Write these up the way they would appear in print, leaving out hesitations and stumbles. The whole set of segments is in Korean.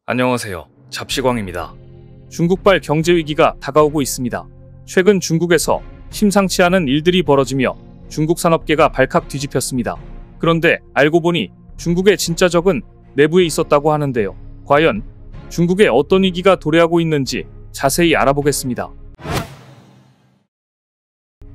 안녕하세요. 잡시광입니다. 중국발 경제위기가 다가오고 있습니다. 최근 중국에서 심상치 않은 일들이 벌어지며 중국 산업계가 발칵 뒤집혔습니다. 그런데 알고 보니 중국의 진짜 적은 내부에 있었다고 하는데요. 과연 중국에 어떤 위기가 도래하고 있는지 자세히 알아보겠습니다.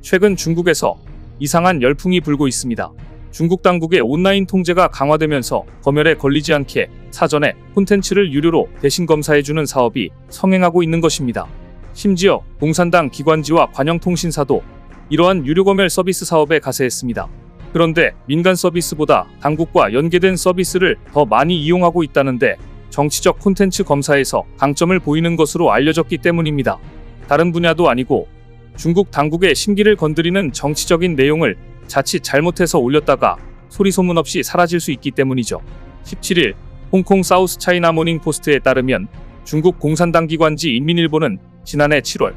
최근 중국에서 이상한 열풍이 불고 있습니다. 중국 당국의 온라인 통제가 강화되면서 검열에 걸리지 않게 사전에 콘텐츠를 유료로 대신 검사해주는 사업이 성행하고 있는 것입니다. 심지어 공산당 기관지와 관영통신사도 이러한 유료 검열 서비스 사업에 가세했습니다. 그런데 민간 서비스보다 당국과 연계된 서비스를 더 많이 이용하고 있다는데 정치적 콘텐츠 검사에서 강점을 보이는 것으로 알려졌기 때문입니다. 다른 분야도 아니고 중국 당국의 심기를 건드리는 정치적인 내용을 자칫 잘못해서 올렸다가 소리소문 없이 사라질 수 있기 때문이죠. 17일 홍콩 사우스 차이나 모닝 포스트에 따르면 중국 공산당 기관지 인민일보는 지난해 7월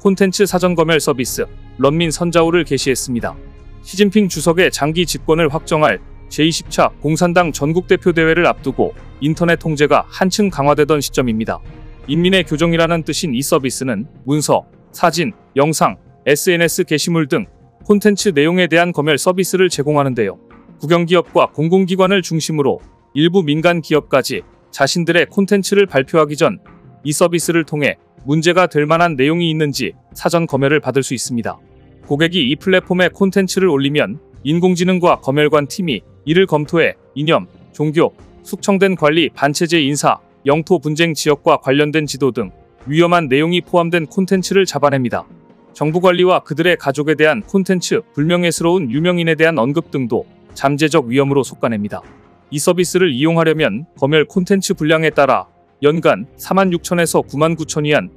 콘텐츠 사전 검열 서비스 런민 선자오를 개시했습니다. 시진핑 주석의 장기 집권을 확정할 제20차 공산당 전국대표대회를 앞두고 인터넷 통제가 한층 강화되던 시점입니다. 인민의 교정이라는 뜻인 이 서비스는 문서, 사진, 영상, SNS 게시물 등 콘텐츠 내용에 대한 검열 서비스를 제공하는데요. 국영기업과 공공기관을 중심으로 일부 민간 기업까지 자신들의 콘텐츠를 발표하기 전 이 서비스를 통해 문제가 될 만한 내용이 있는지 사전 검열을 받을 수 있습니다. 고객이 이 플랫폼에 콘텐츠를 올리면 인공지능과 검열관 팀이 이를 검토해 이념, 종교, 숙청된 관리, 반체제 인사, 영토 분쟁 지역과 관련된 지도 등 위험한 내용이 포함된 콘텐츠를 잡아냅니다. 정부 관리와 그들의 가족에 대한 콘텐츠, 불명예스러운 유명인에 대한 언급 등도 잠재적 위험으로 속아냅니다. 이 서비스를 이용하려면 검열 콘텐츠 분량에 따라 연간 46,000에서 99,000위안,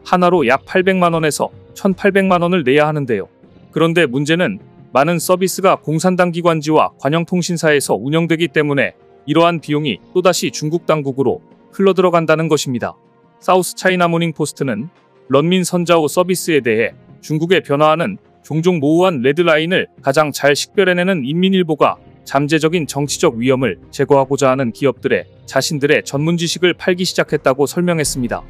하나로 약 800만원에서 1,800만원을 내야 하는데요. 그런데 문제는 많은 서비스가 공산당 기관지와 관영통신사에서 운영되기 때문에 이러한 비용이 또다시 중국 당국으로 흘러들어간다는 것입니다. 사우스 차이나 모닝 포스트는 런민 선자오 서비스에 대해 중국의 변화하는 종종 모호한 레드라인을 가장 잘 식별해내는 인민일보가 잠재적인 정치적 위험을 제거하고자 하는 기업들의 자신들의 전문 지식을 팔기 시작했다고 설명했습니다.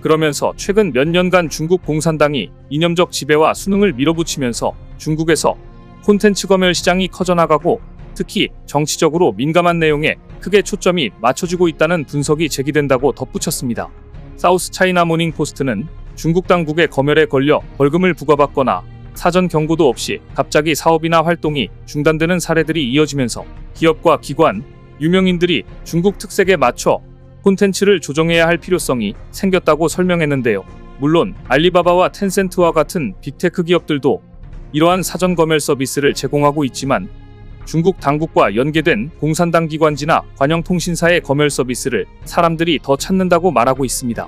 그러면서 최근 몇 년간 중국 공산당이 이념적 지배와 수능을 밀어붙이면서 중국에서 콘텐츠 검열 시장이 커져나가고 특히 정치적으로 민감한 내용에 크게 초점이 맞춰지고 있다는 분석이 제기된다고 덧붙였습니다. 사우스 차이나 모닝 포스트는 중국 당국의 검열에 걸려 벌금을 부과받거나 사전 경고도 없이 갑자기 사업이나 활동이 중단되는 사례들이 이어지면서 기업과 기관, 유명인들이 중국 특색에 맞춰 콘텐츠를 조정해야 할 필요성이 생겼다고 설명했는데요. 물론 알리바바와 텐센트와 같은 빅테크 기업들도 이러한 사전 검열 서비스를 제공하고 있지만 중국 당국과 연계된 공산당 기관지나 관영통신사의 검열 서비스를 사람들이 더 찾는다고 말하고 있습니다.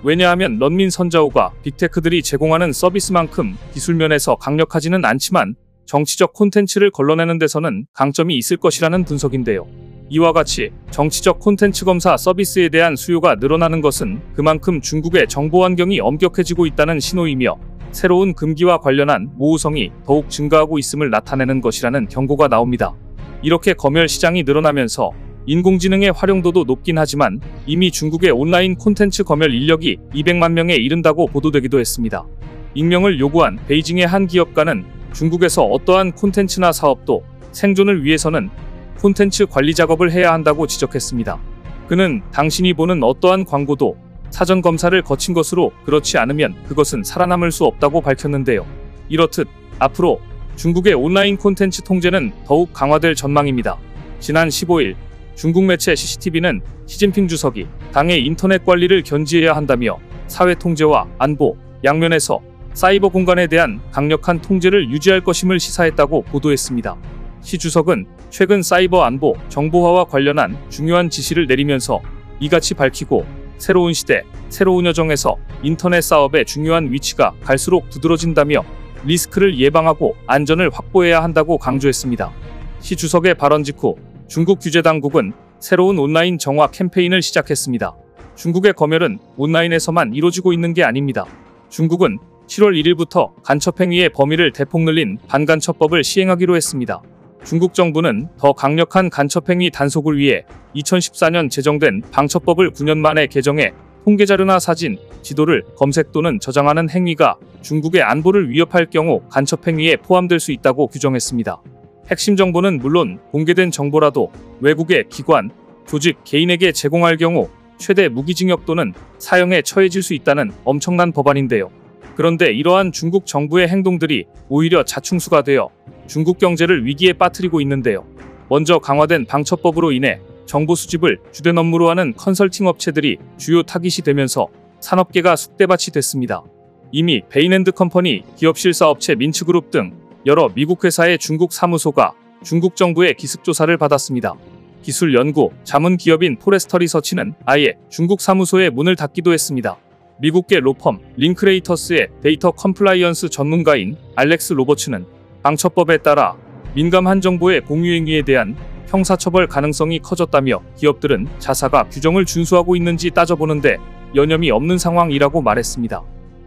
왜냐하면 런민 선자오가 빅테크들이 제공하는 서비스만큼 기술면에서 강력하지는 않지만 정치적 콘텐츠를 걸러내는 데서는 강점이 있을 것이라는 분석인데요. 이와 같이 정치적 콘텐츠 검사 서비스에 대한 수요가 늘어나는 것은 그만큼 중국의 정보 환경이 엄격해지고 있다는 신호이며 새로운 금기와 관련한 모호성이 더욱 증가하고 있음을 나타내는 것이라는 경고가 나옵니다. 이렇게 검열 시장이 늘어나면서 인공지능의 활용도도 높긴 하지만 이미 중국의 온라인 콘텐츠 검열 인력이 200만 명에 이른다고 보도되기도 했습니다. 익명을 요구한 베이징의 한 기업가는 중국에서 어떠한 콘텐츠나 사업도 생존을 위해서는 콘텐츠 관리 작업을 해야 한다고 지적했습니다. 그는 당신이 보는 어떠한 광고도 사전 검사를 거친 것으로 그렇지 않으면 그것은 살아남을 수 없다고 밝혔는데요. 이렇듯 앞으로 중국의 온라인 콘텐츠 통제는 더욱 강화될 전망입니다. 지난 15일 중국 매체 CCTV는 시진핑 주석이 당의 인터넷 관리를 견지해야 한다며 사회 통제와 안보, 양면에서 사이버 공간에 대한 강력한 통제를 유지할 것임을 시사했다고 보도했습니다. 시 주석은 최근 사이버 안보, 정보화와 관련한 중요한 지시를 내리면서 이같이 밝히고 새로운 시대, 새로운 여정에서 인터넷 사업의 중요한 위치가 갈수록 두드러진다며 리스크를 예방하고 안전을 확보해야 한다고 강조했습니다. 시 주석의 발언 직후 중국 규제당국은 새로운 온라인 정화 캠페인을 시작했습니다. 중국의 검열은 온라인에서만 이루어지고 있는 게 아닙니다. 중국은 7월 1일부터 간첩행위의 범위를 대폭 늘린 반간첩법을 시행하기로 했습니다. 중국 정부는 더 강력한 간첩행위 단속을 위해 2014년 제정된 방첩법을 9년 만에 개정해 통계자료나 사진, 지도를 검색 또는 저장하는 행위가 중국의 안보를 위협할 경우 간첩행위에 포함될 수 있다고 규정했습니다. 핵심 정보는 물론 공개된 정보라도 외국의 기관, 조직, 개인에게 제공할 경우 최대 무기징역 또는 사형에 처해질 수 있다는 엄청난 법안인데요. 그런데 이러한 중국 정부의 행동들이 오히려 자충수가 되어 중국 경제를 위기에 빠뜨리고 있는데요. 먼저 강화된 방첩법으로 인해 정보 수집을 주된 업무로 하는 컨설팅 업체들이 주요 타깃이 되면서 산업계가 쑥대밭이 됐습니다. 이미 베인앤드컴퍼니, 기업실사업체 민츠그룹 등 여러 미국 회사의 중국 사무소가 중국 정부의 기습조사를 받았습니다. 기술 연구, 자문 기업인 포레스터 리서치는 아예 중국 사무소에 문을 닫기도 했습니다. 미국계 로펌 링크레이터스의 데이터 컴플라이언스 전문가인 알렉스 로버츠는 방첩법에 따라 민감한 정보의 공유행위에 대한 형사처벌 가능성이 커졌다며 기업들은 자사가 규정을 준수하고 있는지 따져보는데 여념이 없는 상황이라고 말했습니다.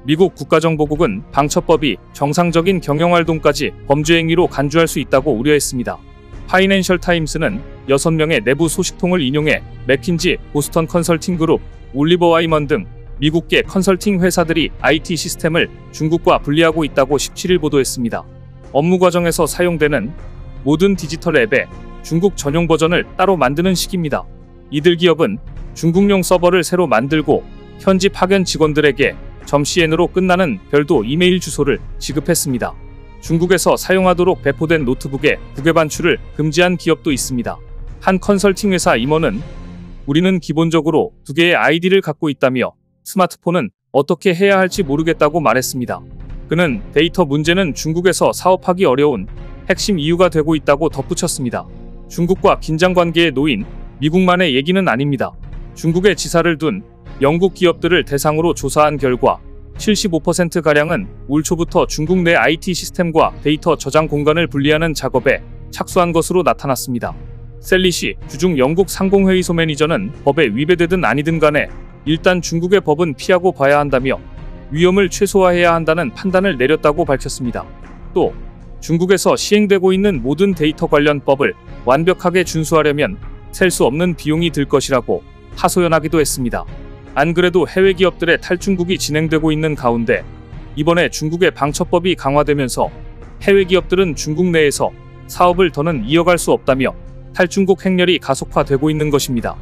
미국 국가정보국은 방첩법이 정상적인 경영활동까지 범죄행위로 간주할 수 있다고 우려했습니다. 파이낸셜 타임스는 6명의 내부 소식통을 인용해 맥킨지, 보스턴 컨설팅 그룹, 올리버 와이먼 등 미국계 컨설팅 회사들이 IT 시스템을 중국과 분리하고 있다고 17일 보도했습니다. 업무 과정에서 사용되는 모든 디지털 앱의 중국 전용 버전을 따로 만드는 식입니다. 이들 기업은 중국용 서버를 새로 만들고 현지 파견 직원들에게 .cn으로 끝나는 별도 이메일 주소를 지급했습니다. 중국에서 사용하도록 배포된 노트북의 국외 반출을 금지한 기업도 있습니다. 한 컨설팅 회사 임원은 우리는 기본적으로 2개의 아이디를 갖고 있다며 스마트폰은 어떻게 해야 할지 모르겠다고 말했습니다. 그는 데이터 문제는 중국에서 사업하기 어려운 핵심 이유가 되고 있다고 덧붙였습니다. 중국과 긴장 관계에 놓인 미국만의 얘기는 아닙니다. 중국에 지사를 둔 영국 기업들을 대상으로 조사한 결과 75%가량은 올 초부터 중국 내 IT 시스템과 데이터 저장 공간을 분리하는 작업에 착수한 것으로 나타났습니다. 셀리시 주중 영국 상공회의소 매니저는 법에 위배되든 아니든 간에 일단 중국의 법은 피하고 봐야 한다며 위험을 최소화해야 한다는 판단을 내렸다고 밝혔습니다. 또 중국에서 시행되고 있는 모든 데이터 관련 법을 완벽하게 준수하려면 셀 수 없는 비용이 들 것이라고 하소연하기도 했습니다. 안 그래도 해외 기업들의 탈중국이 진행되고 있는 가운데 이번에 중국의 방첩법이 강화되면서 해외 기업들은 중국 내에서 사업을 더는 이어갈 수 없다며 탈중국 행렬이 가속화되고 있는 것입니다.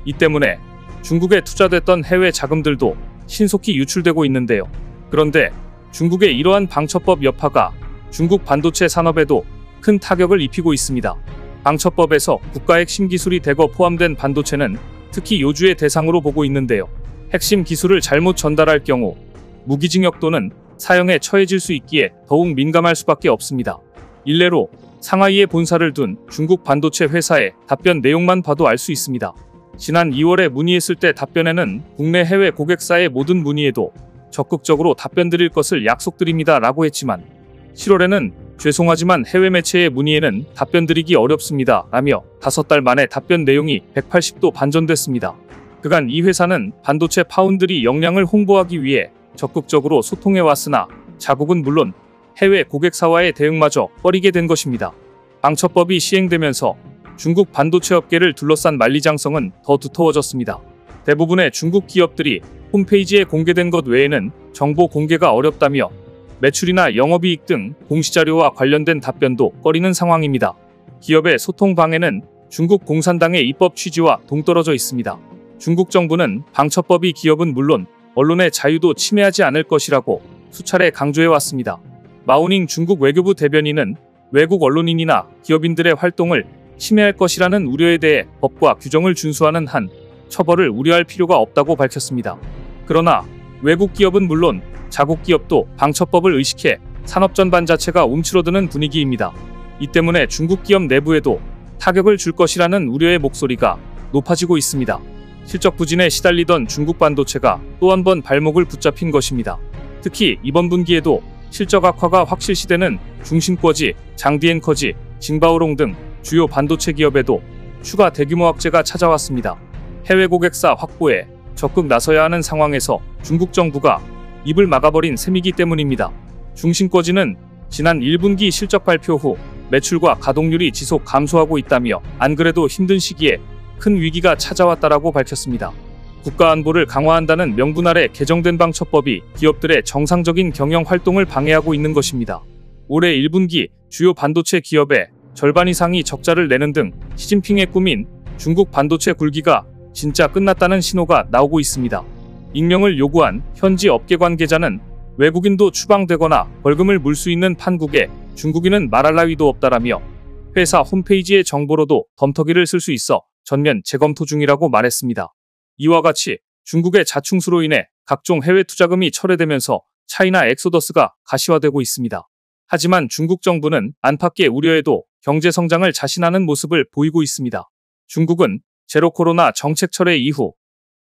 이 때문에 중국에 투자됐던 해외 자금들도 신속히 유출되고 있는데요. 그런데 중국의 이러한 방첩법 여파가 중국 반도체 산업에도 큰 타격을 입히고 있습니다. 방첩법에서 국가 핵심 기술이 대거 포함된 반도체는 특히 요주의 대상으로 보고 있는데요. 핵심 기술을 잘못 전달할 경우 무기징역 또는 사형에 처해질 수 있기에 더욱 민감할 수밖에 없습니다. 일례로 상하이에 본사를 둔 중국 반도체 회사의 답변 내용만 봐도 알 수 있습니다. 지난 2월에 문의했을 때 답변에는 국내 해외 고객사의 모든 문의에도 적극적으로 답변 드릴 것을 약속드립니다 라고 했지만 7월에는 죄송하지만 해외 매체의 문의에는 답변 드리기 어렵습니다 라며 5달 만에 답변 내용이 180도 반전됐습니다. 그간 이 회사는 반도체 파운드리 역량을 홍보하기 위해 적극적으로 소통해왔으나 자국은 물론 해외 고객사와의 대응마저 꺼리게 된 것입니다. 방첩법이 시행되면서 중국 반도체 업계를 둘러싼 만리장성은 더 두터워졌습니다. 대부분의 중국 기업들이 홈페이지에 공개된 것 외에는 정보 공개가 어렵다며 매출이나 영업이익 등 공시자료와 관련된 답변도 꺼리는 상황입니다. 기업의 소통 방해는 중국 공산당의 입법 취지와 동떨어져 있습니다. 중국 정부는 방첩법이 기업은 물론 언론의 자유도 침해하지 않을 것이라고 수차례 강조해왔습니다. 마오닝 중국 외교부 대변인은 외국 언론인이나 기업인들의 활동을 침해할 것이라는 우려에 대해 법과 규정을 준수하는 한 처벌을 우려할 필요가 없다고 밝혔습니다. 그러나 외국 기업은 물론 자국 기업도 방첩법을 의식해 산업 전반 자체가 움츠러드는 분위기입니다. 이 때문에 중국 기업 내부에도 타격을 줄 것이라는 우려의 목소리가 높아지고 있습니다. 실적 부진에 시달리던 중국 반도체가 또 한 번 발목을 붙잡힌 것입니다. 특히 이번 분기에도 실적 악화가 확실시되는 중심꺼지, 장디엔커지, 징바오롱 등 주요 반도체 기업에도 추가 대규모 악재가 찾아왔습니다. 해외 고객사 확보에 적극 나서야 하는 상황에서 중국 정부가 입을 막아버린 셈이기 때문입니다. 중심꺼지는 지난 1분기 실적 발표 후 매출과 가동률이 지속 감소하고 있다며 안 그래도 힘든 시기에 큰 위기가 찾아왔다라고 밝혔습니다. 국가안보를 강화한다는 명분 아래 개정된 방첩법이 기업들의 정상적인 경영 활동을 방해하고 있는 것입니다. 올해 1분기 주요 반도체 기업의 절반 이상이 적자를 내는 등 시진핑의 꿈인 중국 반도체 굴기가 진짜 끝났다는 신호가 나오고 있습니다. 익명을 요구한 현지 업계 관계자는 외국인도 추방되거나 벌금을 물 수 있는 판국에 중국인은 말할 나위도 없다라며 회사 홈페이지의 정보로도 덤터기를 쓸 수 있어 전면 재검토 중이라고 말했습니다. 이와 같이 중국의 자충수로 인해 각종 해외 투자금이 철회되면서 차이나 엑소더스가 가시화되고 있습니다. 하지만 중국 정부는 안팎의 우려에도 경제 성장을 자신하는 모습을 보이고 있습니다. 중국은 제로 코로나 정책 철회 이후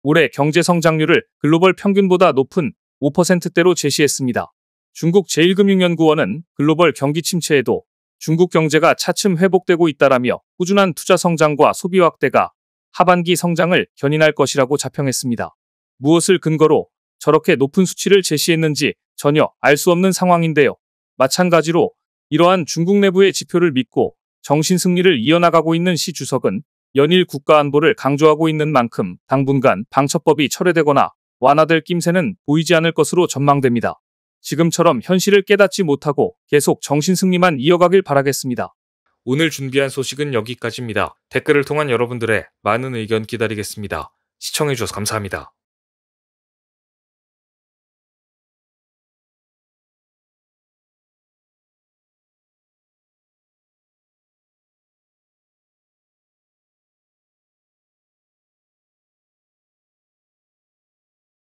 올해 경제 성장률을 글로벌 평균보다 높은 5%대로 제시했습니다. 중국 제1금융연구원은 글로벌 경기 침체에도 중국 경제가 차츰 회복되고 있다라며 꾸준한 투자 성장과 소비 확대가 하반기 성장을 견인할 것이라고 자평했습니다. 무엇을 근거로 저렇게 높은 수치를 제시했는지 전혀 알 수 없는 상황인데요. 마찬가지로 이러한 중국 내부의 지표를 믿고 정신승리를 이어나가고 있는 시 주석은 연일 국가안보를 강조하고 있는 만큼 당분간 방첩법이 철회되거나 완화될 낌새는 보이지 않을 것으로 전망됩니다. 지금처럼 현실을 깨닫지 못하고 계속 정신승리만 이어가길 바라겠습니다. 오늘 준비한 소식은 여기까지입니다. 댓글을 통한 여러분들의 많은 의견 기다리겠습니다. 시청해주셔서 감사합니다.